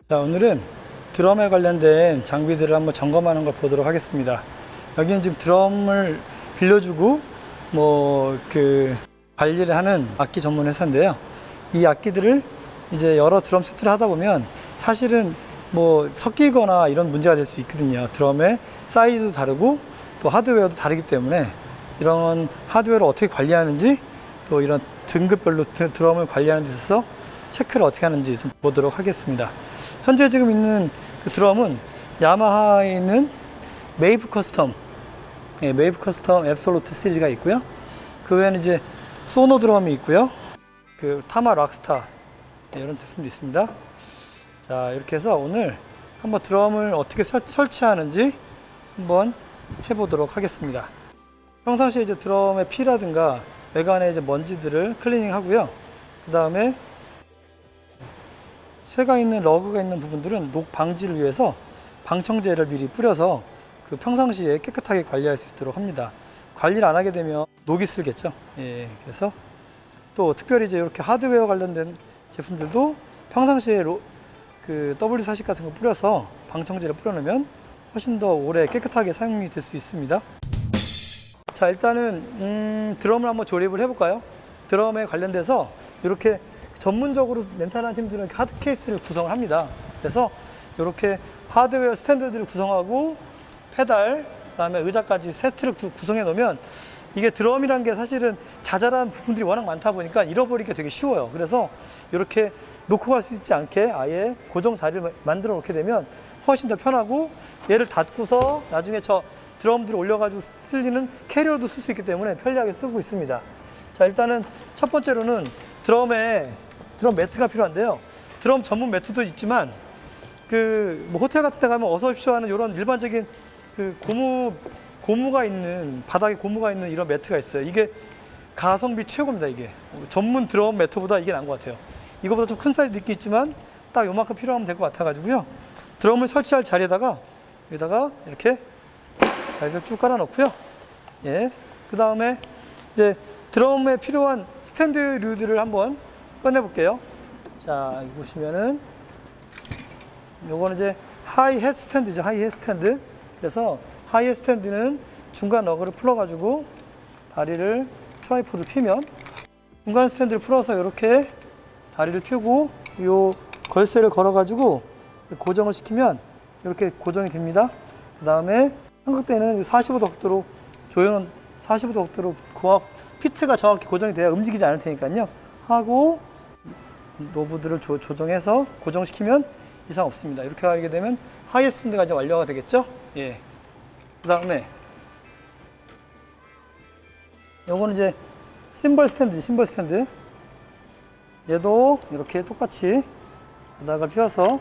자, 오늘은 드럼에 관련된 장비들을 한번 점검하는 걸 보도록 하겠습니다. 여기는 지금 드럼을 빌려주고 관리를 하는 악기 전문 회사인데요. 이 악기들을 이제 여러 드럼 세트를 하다 보면 사실은 섞이거나 이런 문제가 될 수 있거든요. 드럼의 사이즈도 다르고 또 하드웨어도 다르기 때문에 이런 하드웨어를 어떻게 관리하는지 또 이런 등급별로 드럼을 관리하는 데 있어서 체크를 어떻게 하는지 좀 보도록 하겠습니다. 현재 지금 있는 그 드럼은 야마하에 있는 메이브 커스텀, 메이브 커스텀 앱솔루트 시리즈가 있고요. 그 외에는 이제 소노 드럼이 있고요. 그 타마 락스타, 이런 제품도 있습니다. 자, 이렇게 해서 오늘 한번 드럼을 어떻게 설치하는지 한번 해보도록 하겠습니다. 평상시에 이제 드럼의 피라든가 외관의 이제 먼지들을 클리닝 하고요. 그 다음에 쇠가 있는 러그가 있는 부분들은 녹 방지를 위해서 방청제를 미리 뿌려서 그 평상시에 깨끗하게 관리할 수 있도록 합니다. 관리를 안 하게 되면 녹이 슬겠죠. 그래서 또 특별히 이제 이렇게 하드웨어 관련된 제품들도 평상시에 그 W40 같은 거 뿌려서 방청제를 뿌려놓으면 훨씬 더 오래 깨끗하게 사용이 될 수 있습니다. 자, 일단은 드럼을 한번 조립을 해볼까요? 드럼에 관련돼서 이렇게 전문적으로 렌탈하는 팀들은 하드 케이스를 구성을 합니다. 그래서 이렇게 하드웨어 스탠드들을 구성하고 페달, 그다음에 의자까지 세트를 구성해 놓으면 이게 드럼이란 게 사실은 자잘한 부분들이 워낙 많다 보니까 잃어버리기가 되게 쉬워요. 그래서 이렇게 놓고 갈 수 있지 않게 아예 고정 자리를 만들어 놓게 되면 훨씬 더 편하고, 얘를 닫고서 나중에 저 드럼들을 올려가지고 쓸리는 캐리어도 쓸 수 있기 때문에 편리하게 쓰고 있습니다. 자, 일단은 첫 번째로는 드럼 매트가 필요한데요. 드럼 전문 매트도 있지만 호텔 같은 데 가면 어서 오십시오 하는 이런 일반적인 그 고무가 있는, 바닥에 고무가 있는 이런 매트가 있어요. 이게 가성비 최고입니다. 이게 전문 드럼 매트보다 이게 나은 것 같아요. 이거보다 좀 큰 사이즈도 있긴 있지만 딱 요만큼 필요하면 될 것 같아 가지고요. 드럼을 설치할 자리에다가 여기다가 이렇게 자리를 쭉 깔아 놓고요. 그 다음에 이제 드럼에 필요한 스탠드류들을 한번 꺼내 볼게요. 자, 여기 보시면은 요거는 이제 하이햇 스탠드죠. 하이햇 스탠드. 그래서 하이햇 스탠드는 중간 러그를 풀어 가지고 다리를 트라이포드 피면, 중간 스탠드를 풀어서 이렇게 다리를 펴고 요 걸쇠를 걸어 가지고 고정을 시키면 이렇게 고정이 됩니다. 그 다음에 삼각대는 45도 각도로 45도 각도로 피트가 정확히 고정이 돼야 움직이지 않을 테니까요. 하고 노브들을 조정해서 고정시키면 이상 없습니다. 이렇게 하게 되면 하이 스탠드가 이제 완료가 되겠죠. 그 다음에 요거는 이제 심벌 스탠드. 얘도 이렇게 똑같이 바닥을 펴서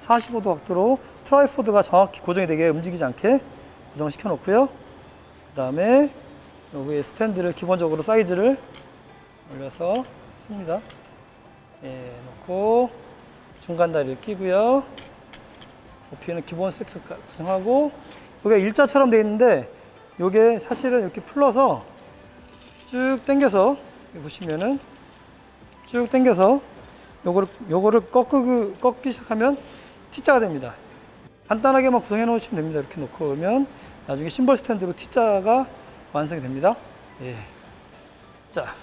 45도 각도로 트라이포드가 정확히 고정이 되게 움직이지 않게 고정시켜 놓고요. 그 다음에 여기에 스탠드를 기본적으로 사이즈를 올려서 씁니다. 놓고 중간 다리를 끼고요. 높이는 기본 세트 구성하고, 여기가 일자처럼 되어 있는데 이게 사실은 이렇게 풀러서 쭉 당겨서 보시면은 쭉 당겨서 요거를 꺾기 시작하면 T자가 됩니다. 간단하게만 구성해 놓으시면 됩니다. 이렇게 놓고 오면 나중에 심벌 스탠드로 T자가 완성이 됩니다. 자,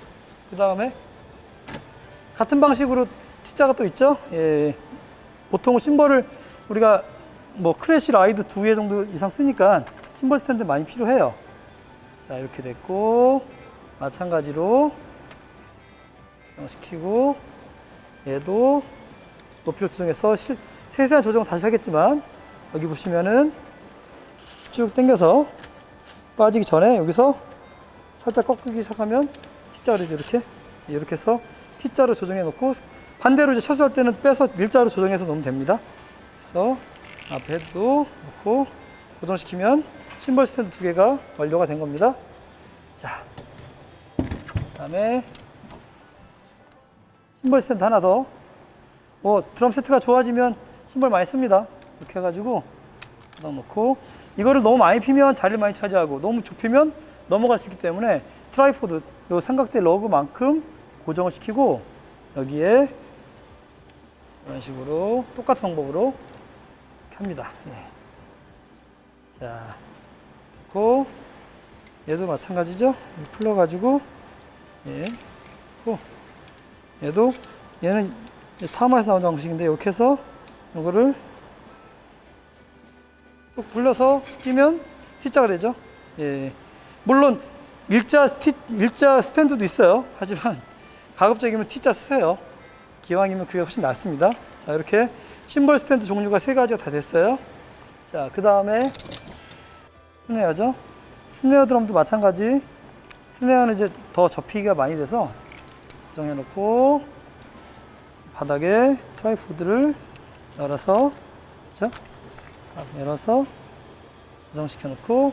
그 다음에 같은 방식으로 T자가 또 있죠. 보통 심벌을 우리가 크래시 라이드 2회 정도 이상 쓰니까 심벌 스탠드 많이 필요해요. 자, 이렇게 됐고, 마찬가지로 시키고, 얘도 높이를 조정해서 세세한 조정은 다시 하겠지만, 여기 보시면은 쭉 당겨서 빠지기 전에 여기서 살짝 꺾기 시작하면 T자로 이렇게 해서 T자로 조정해 놓고, 반대로 이제 철수할 때는 빼서 일자로 조정해서 놓으면 됩니다. 그래서 앞에 헤드도 놓고 고정시키면 심벌 스탠드 2개가 완료가 된 겁니다. 자, 그 다음에 심벌 스탠드 하나 더. 드럼 세트가 좋아지면 심벌 많이 씁니다. 이렇게 해가지고 넣어놓고, 이거를 너무 많이 피면 자리를 많이 차지하고 너무 좁히면 넘어갈 수 있기 때문에 트라이포드, 요 삼각대 러그만큼 고정을 시키고, 여기에 이런 식으로 똑같은 방법으로 이렇게 합니다. 예. 자, 고 얘도 마찬가지죠. 풀러가지고 예, 고 얘도 얘는 타마에서 나온 방식인데 이렇게 해서 이거를 또 굴려서 끼면 T자가 되죠. 예. 물론 일자 스탠드도 있어요. 하지만 가급적이면 T자 쓰세요. 기왕이면 그게 훨씬 낫습니다. 자, 이렇게 심벌 스탠드 종류가 3가지가 다 됐어요. 자, 그 다음에 스네어죠. 스네어 드럼도 마찬가지. 스네어는 이제 더 접히기가 많이 돼서 고정해 놓고 바닥에 트라이포드를 열어서, 그렇죠? 열어서 고정시켜 놓고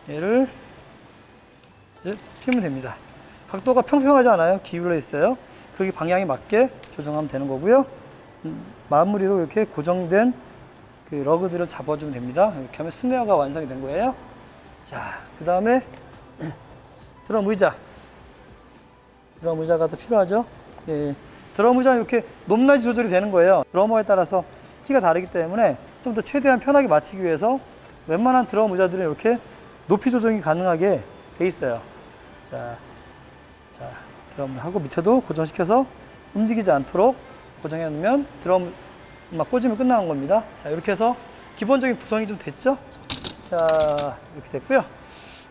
얘를 이제 피면 됩니다. 각도가 평평하지 않아요. 기울어 있어요. 거기 방향에 맞게 조정하면 되는 거고요. 마무리로 이렇게 고정된 그 러그들을 잡아주면 됩니다. 이렇게 하면 스네어가 완성이 된 거예요. 자, 그 다음에 드럼 의자. 드럼 의자가 더 필요하죠. 예, 드럼 의자는 이렇게 높낮이 조절이 되는 거예요. 드러머에 따라서 키가 다르기 때문에 좀 더 최대한 편하게 맞추기 위해서 웬만한 드럼 의자들은 이렇게 높이 조정이 가능하게 돼 있어요. 자, 드럼을 하고 밑에도 고정시켜서 움직이지 않도록 고정해 놓으면 드럼만 꽂으면 끝나는 겁니다. 자, 이렇게 해서 기본적인 구성이 좀 됐죠? 자, 이렇게 됐고요.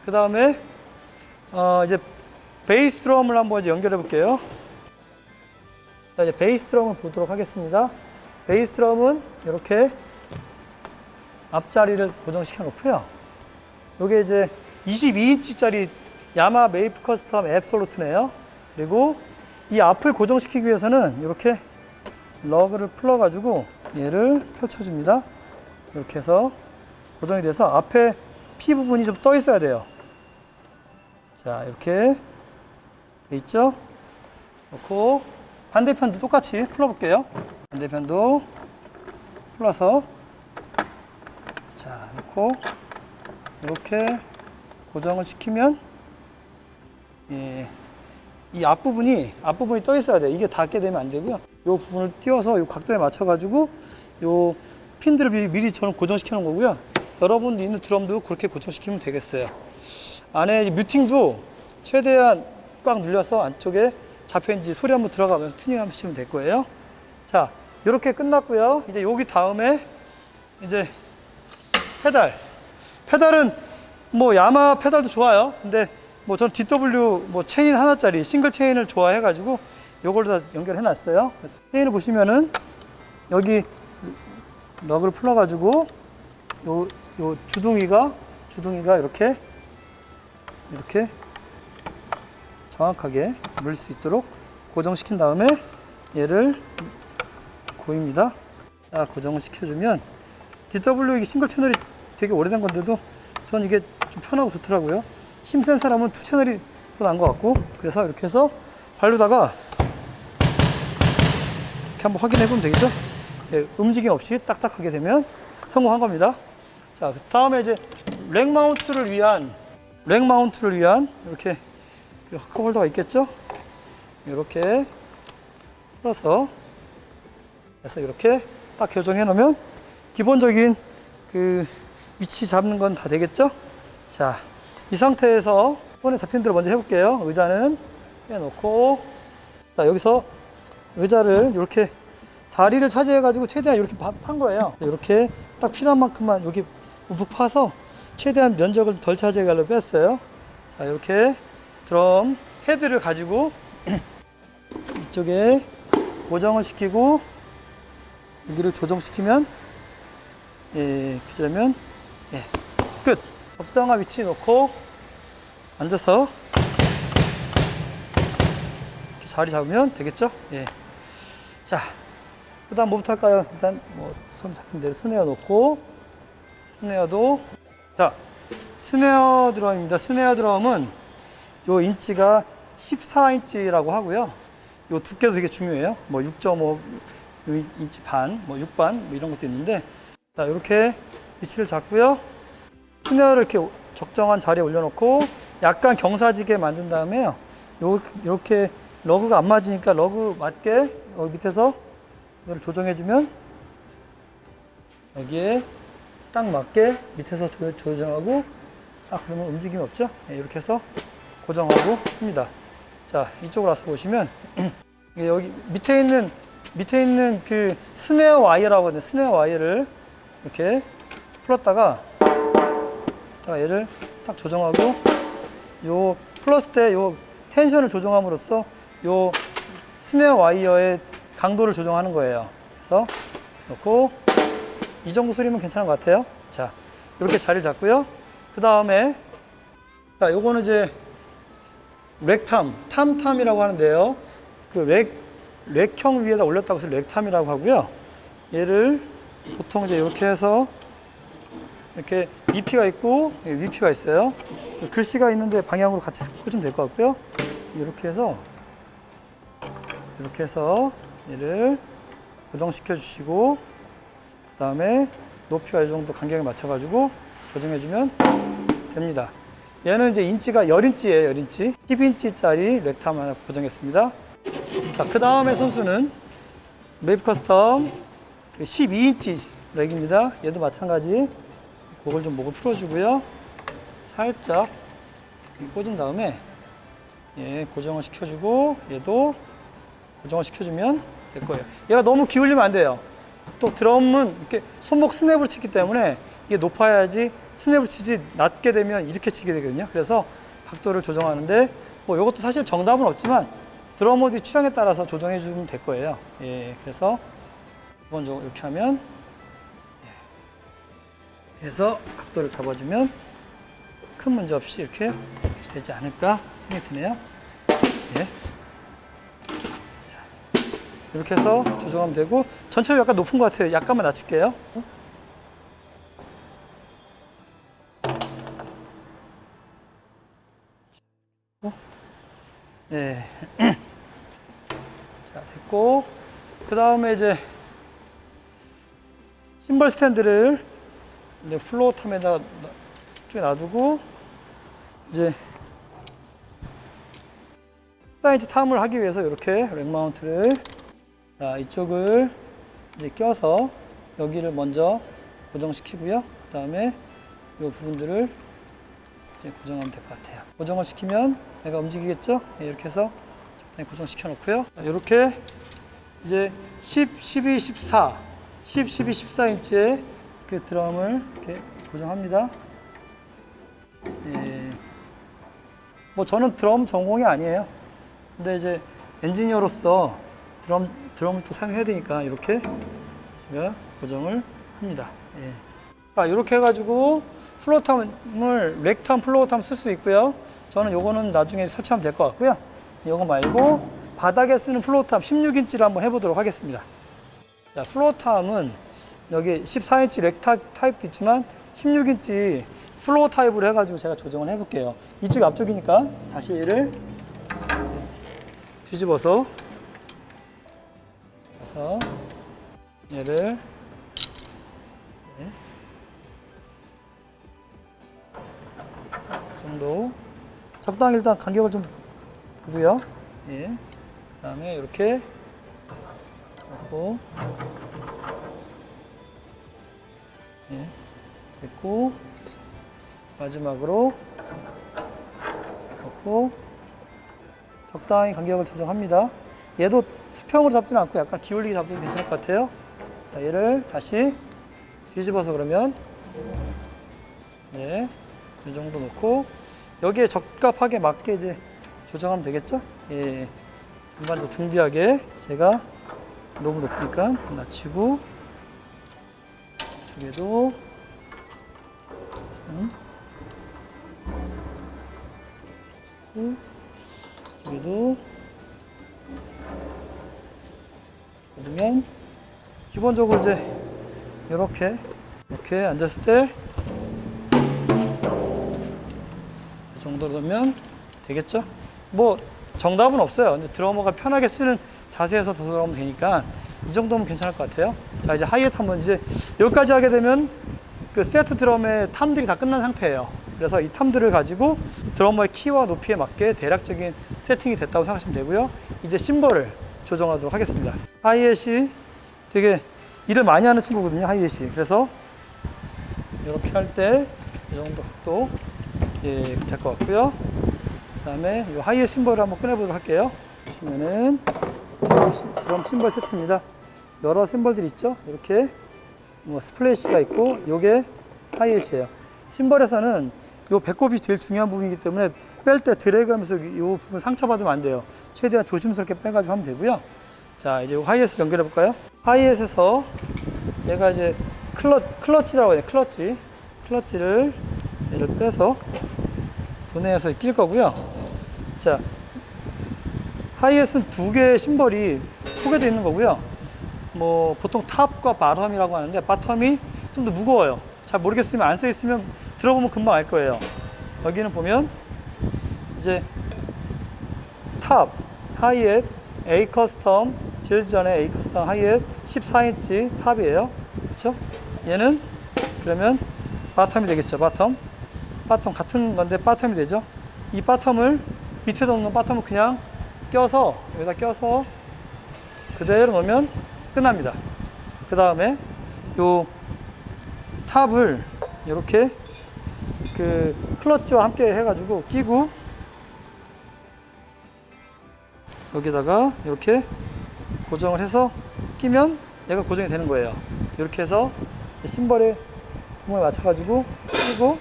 그 다음에 이제 베이스 드럼을 한번 이제 연결해 볼게요. 자, 이제 베이스 드럼을 보도록 하겠습니다. 베이스 드럼은 이렇게 앞자리를 고정시켜 놓고요. 이게 이제 22인치짜리 야마 메이프 커스텀 앱솔루트네요. 그리고 이 앞을 고정시키기 위해서는 이렇게 러그를 풀어가지고 얘를 펼쳐줍니다. 이렇게 해서 고정이 돼서 앞에 피 부분이 좀 떠 있어야 돼요. 자, 이렇게 돼 있죠? 놓고 반대편도 똑같이 풀어볼게요. 반대편도 풀어서 자, 놓고 이렇게 고정을 시키면 예, 이 앞부분이 떠 있어야 돼요. 이게 닿게 되면 안 되고요. 이 부분을 띄워서 이 각도에 맞춰가지고 이 핀들을 미리 저는 고정시켜 놓은 거고요. 여러분도 있는 드럼도 그렇게 고정시키면 되겠어요. 안에 뮤팅도 최대한 꽉 눌려서 안쪽에 잡혀있는지 소리 한번 들어가면서 튜닝 한번 하시면 될 거예요. 자, 이렇게 끝났고요. 이제 여기 다음에 이제 페달은 뭐 야마 페달도 좋아요. 근데 뭐 저는 DW 뭐 체인 하나짜리 싱글 체인을 좋아해 가지고 요걸 다 연결해 놨어요. 그래서 체인을 보시면은 여기 럭을 풀어 가지고 요 주둥이가 이렇게 정확하게 물릴 수 있도록 고정시킨 다음에 얘를 고입니다. 자, 고정을 시켜주면 DW 이게 싱글 채널이 되게 오래된 건데도 전 이게 좀 편하고 좋더라고요. 힘센 사람은 2채널이 더 나은 것 같고, 그래서 이렇게 해서 바르다가 이렇게 한번 확인해 보면 되겠죠? 예, 움직임 없이 딱딱하게 되면 성공한 겁니다. 자, 그 다음에 이제 렉 마운트를 위한 이렇게 컵홀더가 있겠죠? 이렇게 풀어서 그래서 이렇게 딱 교정해 놓으면 기본적인 그 위치 잡는 건 다 되겠죠? 자, 이 상태에서 손에 잡힌 대로 먼저 해볼게요. 의자는 빼놓고, 자, 여기서 의자를 이렇게 자리를 차지해가지고 최대한 이렇게 판 거예요. 이렇게 딱 필요한 만큼만 여기 우푹 파서 최대한 면적을 덜 차지해가려고 뺐어요. 자, 이렇게 드럼 헤드를 가지고 이쪽에 고정을 시키고 여기를 조정시키면 예, 기자면 예, 끝. 적당한 위치에 놓고 앉아서 이렇게 자리 잡으면 되겠죠? 예. 자, 그 다음 뭐부터 할까요? 일단 뭐 손 잡힌 대로 스네어 놓고, 스네어도, 자, 스네어 드럼입니다. 스네어 드럼은 요 인치가 14인치라고 하고요. 요 두께도 되게 중요해요. 뭐 6.5 인치 반, 뭐 6반 뭐 이런 것도 있는데, 자, 이렇게 위치를 잡고요. 스네어를 이렇게 적정한 자리에 올려놓고 약간 경사지게 만든 다음에요. 이렇게 러그가 안 맞으니까 러그 맞게 여기 밑에서 이걸 조정해주면 여기에 딱 맞게 밑에서 조정하고 딱 그러면 움직임이 없죠? 네, 이렇게 해서 고정하고 합니다. 자, 이쪽으로 와서 보시면 여기 밑에 있는 그 스네어 와이어라고 하거든요. 스네어 와이어를 이렇게 풀었다가 얘를 딱 조정하고 요 플러스 때 요 텐션을 조정함으로써 요 스네어 와이어의 강도를 조정하는 거예요. 그래서 놓고 이 정도 소리면 괜찮은 것 같아요. 자, 이렇게 자리를 잡고요. 그 다음에 자, 요거는 이제 탐탐이라고 하는데요. 그 렉형 위에다 올렸다고 해서 렉탐이라고 하고요. 얘를 보통 이제 이렇게 해서 이렇게 VP가 있고 VP가 있어요. 글씨가 있는데 방향으로 같이 꽂으면 될 것 같고요. 이렇게 해서 얘를 고정시켜 주시고 그 다음에 높이와 이 정도 간격에 맞춰 가지고 조정해 주면 됩니다. 얘는 이제 인치가 10인치예요. 10인치 10인치짜리 렉탐 하나 고정했습니다. 자, 그 다음에 선수는 메이프 커스텀 12인치 렉입니다. 얘도 마찬가지 그걸 좀 목을 풀어주고요. 살짝 꽂은 다음에 고정을 시켜주고 얘도 고정을 시켜주면 될 거예요. 얘가 너무 기울이면 안 돼요. 또 드럼은 이렇게 손목 스냅으로 치기 때문에 이게 높아야지 스냅을 치지 낮게 되면 이렇게 치게 되거든요. 그래서 각도를 조정하는데 뭐 이것도 사실 정답은 없지만 드러머의 취향에 따라서 조정해 주면 될 거예요. 그래서 기본적으로 이렇게 하면 해서 각도를 잡아주면 큰 문제 없이 이렇게 되지 않을까 생각이 드네요. 자, 이렇게 해서 조정하면 되고 전체적으로 약간 높은 것 같아요. 약간만 낮출게요. 네. 자, 됐고 그 다음에 이제 심벌 스탠드를 이제 플로어탐에다 쪽에 놔두고 이제 14인치 탐을 하기 위해서 이렇게 렉 마운트를 이쪽을 이제 껴서 여기를 먼저 고정시키고요. 그 다음에 이 부분들을 이제 고정하면 될 것 같아요. 고정을 시키면 얘가 움직이겠죠? 이렇게 해서 적당히 고정시켜 놓고요. 이렇게 이제 10, 12, 14, 10, 12, 14인치의 그 드럼을 이렇게 고정합니다. 뭐 저는 드럼 전공이 아니에요. 근데 이제 엔지니어로서 드럼을 또 사용해야 되니까 이렇게 제가 고정을 합니다. 이렇게 해가지고 플로어탐을 렉탐 플로어탐 쓸 수 있고요. 저는 요거는 나중에 설치하면 될 것 같고요. 요거 말고 바닥에 쓰는 플로어탐 16인치를 한번 해보도록 하겠습니다. 자, 플로어탐은 여기 14인치 렉 타입도 있지만 16인치 플로어 타입으로 해가지고 제가 조정을 해볼게요. 이쪽이 앞쪽이니까 다시 얘를 뒤집어서 얘를 이 정도 적당히 일단 간격을 좀 보고요. 그 다음에 이렇게 넣고 됐고 마지막으로 넣고 적당히 간격을 조정합니다. 얘도 수평으로 잡지는 않고 약간 기울이게 잡으면 괜찮을 것 같아요. 자, 얘를 다시 뒤집어서 그러면 이 정도 놓고 여기에 적합하게 맞게 이제 조정하면 되겠죠? 전반적으로 등비하게 제가 너무 높으니까 낮추고 이쪽에도 이쪽에도 그러면 기본적으로 이제 이렇게 앉았을 때 이 정도로 넣으면 되겠죠? 뭐 정답은 없어요. 근데 드러머가 편하게 쓰는 자세에서 더 들어가면 되니까 이 정도면 괜찮을 것 같아요. 자, 이제 하이햇 한번 이제 여기까지 하게 되면 그 세트 드럼의 탐들이 다 끝난 상태예요. 그래서 이 탐들을 가지고 드러머의 키와 높이에 맞게 대략적인 세팅이 됐다고 생각하시면 되고요. 이제 심벌을 조정하도록 하겠습니다. 하이햇이 되게 일을 많이 하는 친구거든요, 하이햇이. 그래서 이렇게 할 때 이 정도 각도 예, 될 것 같고요. 그 다음에 이 하이햇 심벌을 한번 꺼내보도록 할게요. 보시면은 드럼 심벌 세트입니다. 여러 심벌들이 있죠. 이렇게 뭐 스플래시가 있고, 요게 하이햇이에요. 심벌에서는 요 배꼽이 제일 중요한 부분이기 때문에 뺄 때 드래그하면서 요 부분 상처받으면 안 돼요. 최대한 조심스럽게 빼가지고 하면 되고요. 자, 이제 하이햇을 연결해 볼까요? 하이햇에서 얘가 이제 클러치라고 해요. 클러치를 얘를 빼서 분해해서 낄 거고요. 자, 하이햇은 두 개의 심벌이 포개되어 있는 거고요. 뭐 보통 탑과 바텀이라고 하는데, 바텀이 좀 더 무거워요. 잘 모르겠으면 안 써 있으면 들어보면 금방 알 거예요. 여기는 보면 이제 탑 하이햇 A 커스텀, 질즈 전에 A 커스텀 하이햇 14인치 탑이에요. 그렇죠? 얘는 그러면 바텀이 되겠죠. 바텀 같은 건데 바텀이 되죠. 이 바텀을 밑에 놓는 바텀을 그냥 껴서 여기다 껴서 그대로 놓으면 끝납니다. 그 다음에 요 탑을 이렇게 그 클러치와 함께 해가지고 끼고, 여기다가 이렇게 고정을 해서 끼면 얘가 고정이 되는 거예요. 이렇게 해서 심벌에 구멍에 맞춰가지고 끼고,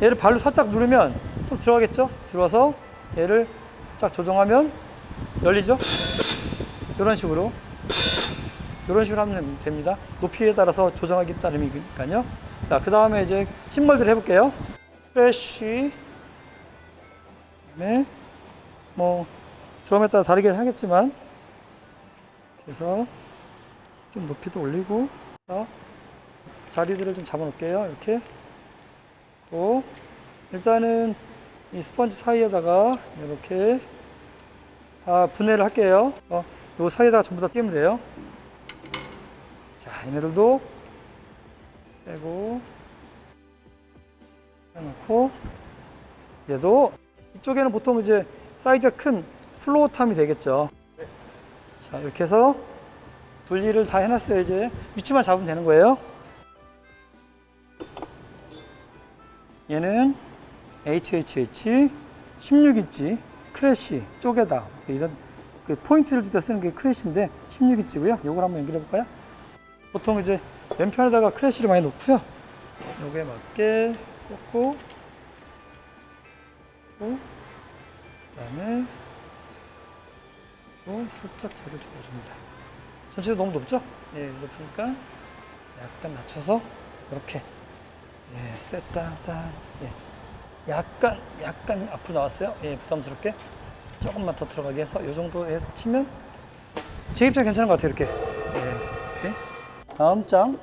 얘를 발로 살짝 누르면 좀 들어가겠죠? 들어와서 얘를 쫙 조정하면 열리죠? 이런 식으로 하면 됩니다. 높이에 따라서 조정하기 따름이니까요. 자, 그 다음에 이제 심벌들 해볼게요. 프레쉬, 그다음에 뭐 드럼에 따라 다르게 하겠지만, 그래서 좀 높이도 올리고, 자리들을 좀 잡아 놓을게요. 이렇게. 또 일단은 이 스펀지 사이에다가 이렇게 다 분해를 할게요. 요 사이에다가 전부 다 끼우면 돼요. 자, 얘네들도 빼고 해놓고, 얘도 이쪽에는 보통 이제 사이즈가 큰 플로어탐이 되겠죠. 자, 이렇게 해서 분리를 다 해놨어요. 이제 위치만 잡으면 되는 거예요. 얘는 HHH 16인치 크래쉬 쪼개다, 이런 그 포인트를 줄 때 쓰는 게 크래쉬인데 16인치고요. 이걸 한번 연결해 볼까요? 보통 이제 왼편에다가 크래쉬를 많이 놓고요. 요게 맞게 꽂고, 그 다음에 또 살짝 자리를 줘줍니다. 전체가 너무 높죠? 예, 높으니까 약간 낮춰서 이렇게, 예, 셋땅땅, 예, 약간 앞으로 나왔어요. 예, 부담스럽게 조금만 더 들어가게 해서 이 정도 해서 치면 제 입장 괜찮은 것 같아요. 이렇게. 예, 이렇게. 다음 장,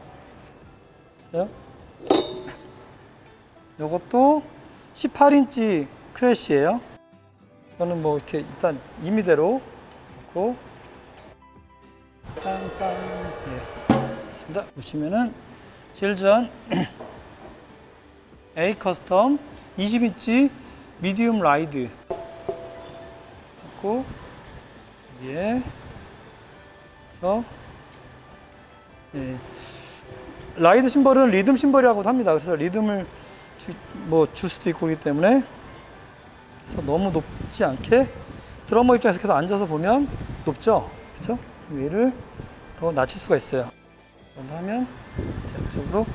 요것도 18인치 크래쉬예요. 저는 뭐 이렇게 일단 임의대로 놓고 땅땅, 예, 있습니다. 보시면은 질전 A 커스텀 20인치 미디움 라이드 놓고, 위에 그래서, 예, 라이드 심벌은 리듬 심벌이라고도 합니다. 그래서 리듬을 줄 수도 있고 그렇기 때문에, 그래서 너무 높지 않게 드러머 입장에서 계속 앉아서 보면 높죠, 그렇죠? 얘를 더 낮출 수가 있어요. 정도 하면 대략적으로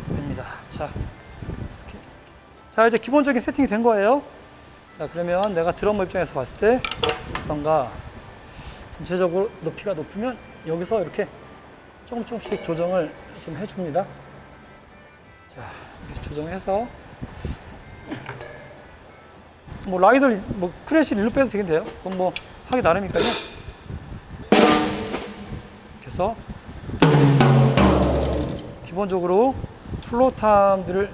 됩니다. 자, 이렇게. 자, 이제 기본적인 세팅이 된 거예요. 자, 그러면 내가 드러머 입장에서 봤을 때 어떤가, 전체적으로 높이가 높으면 여기서 이렇게 조금씩 조정을 좀 해줍니다. 자, 이렇게 조정해서 뭐 라이더를 뭐 크래쉬를 일로 빼도 되겠네요. 그건 뭐 하기 나름이니까요. 그래서 기본적으로 플로탐들을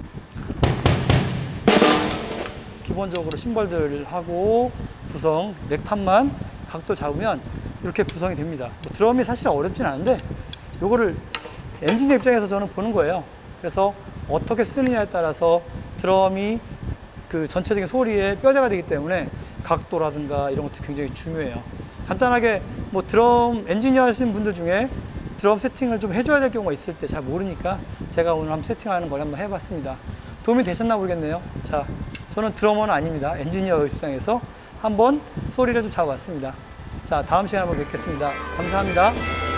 기본적으로 심벌들 하고 구성 넥탑만 각도 잡으면 이렇게 구성이 됩니다. 뭐 드럼이 사실 어렵진 않은데 요거를 엔지니어 입장에서 저는 보는 거예요. 그래서 어떻게 쓰느냐에 따라서 드럼이 그 전체적인 소리의 뼈대가 되기 때문에 각도라든가 이런 것도 굉장히 중요해요. 간단하게 뭐 드럼 엔지니어 하시는 분들 중에 드럼 세팅을 좀 해줘야 될 경우가 있을 때 잘 모르니까 제가 오늘 한번 세팅하는 걸 한번 해봤습니다. 도움이 되셨나 모르겠네요. 자, 저는 드러머는 아닙니다. 엔지니어 입장에서 한번 소리를 좀 잡아봤습니다. 자, 다음 시간에 한번 뵙겠습니다. 감사합니다.